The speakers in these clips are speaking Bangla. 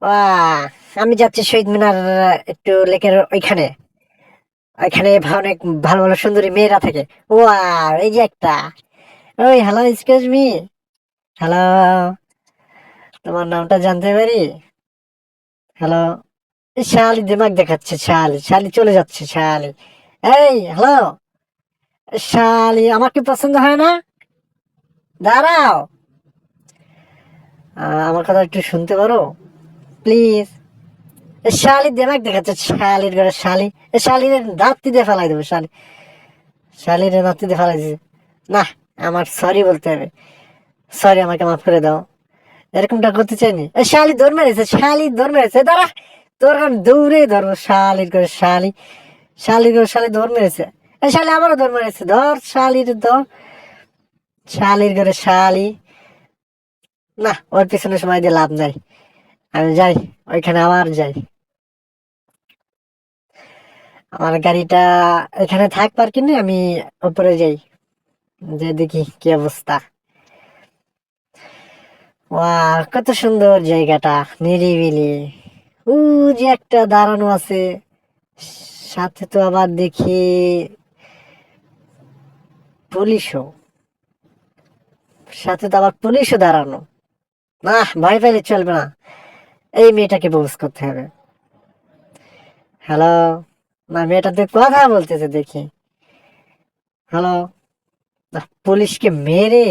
আহ, আমি যাচ্ছি শহীদ মিনার, একটু লেকের ওইখানে। ওইখানে অনেক ভালো ভালো সুন্দরী মেয়েরা থাকে। এই যে একটা। ওই, হ্যালো, এক্সকিউজ মি। হ্যালো, তোমার নামটা জানতে পারি? হ্যালো। এই শালি দিমাগ দেখাচ্ছে, শালি শালি চলে যাচ্ছে শালি। এই, হ্যালো। শালি, আমার কি পছন্দ হয় না? দাঁড়াও। আমার কথা একটু শুনতে পারো, প্লিজ? শালি দিমাগ দেখাচ্ছে, শালির ঘরে শালি। শালির দাঁত দিয়ে ফেলাই দেবো, শালি। শালির দাঁত দিয়ে ফেলাই দিছে। না, আমার সরি বলতে হবে। সরি, আমাকে মাফ করে দাও। এরকমটা করতে চাইনি। শালি দৌড় মেরেছে, শালি দৌড় মেরেছে, দাঁড়া। তোর আমি দৌড়ে ধরবো, শালির করে শালি। শালির করে শালি দৌড় মেরেছে। শালি আবারও দৌড় মেরেছে, ধর শালির ধর। শালির করে শালি। না, ওর পিছনে সময় দিয়ে লাভ নাই। আমি যাই, ওইখানে আবার যাই। আমার গাড়িটা এখানে থাক পার্কিংয়ে, আমি উপরে যাই, যে দেখি কি অবস্থা। কত সুন্দর জায়গাটা, নিরিবিলি। উ, যে একটা দাঁড়ানো আছে, সাথে তো আবার দেখি পুলিশও। সাথে তো আবার পুলিশও দাঁড়ানো। না, ভয় পাইলে চলবে না। এই মেয়েটাকে প্রপোজ করতে হবে। হ্যালো। না, মেয়েটা তো কথা বলতেছে দেখি। হ্যালো। না, পুলিশকে মেরে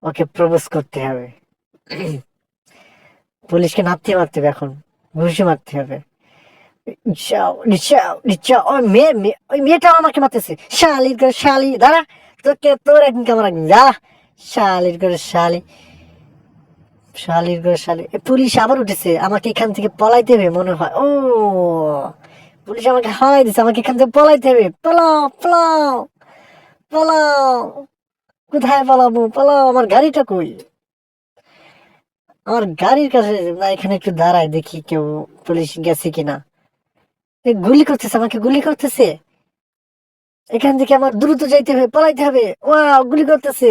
ওকে প্রপোজ করতে হবে। পুলিশকে নাপতে মারতে হবে এখন, ঘুষি মারতে হবে। যাও, যাও, যাও। ওই মেয়েটাও আমাকে মারতেছে। শালির করে শালি, দাঁড়া। তোর একদিন কেমন একদিন, যা। শালির করে শালি। শালির করে শালি। পুলিশ আবার উঠেছে, আমাকে এখান থেকে পলাইতে হবে মনে হয়। পুলিশ আমাকে হারাই দিছে, আমাকে এখান থেকে পলাইতে হবে। পালাও, পালাও, পালাও। কোথায় পালাবো? পালাও, আমার গাড়িটা কই? আমার গাড়ির কাছে না, এখানে একটু দাঁড়ায় দেখি কেউ পুলিশ গেছে কিনা। গুলি করতেছে, আমাকে গুলি করতেছে। এখান থেকে আমার দ্রুত যাইতে হবে, পলাইতে হবে। গুলি করতেছে।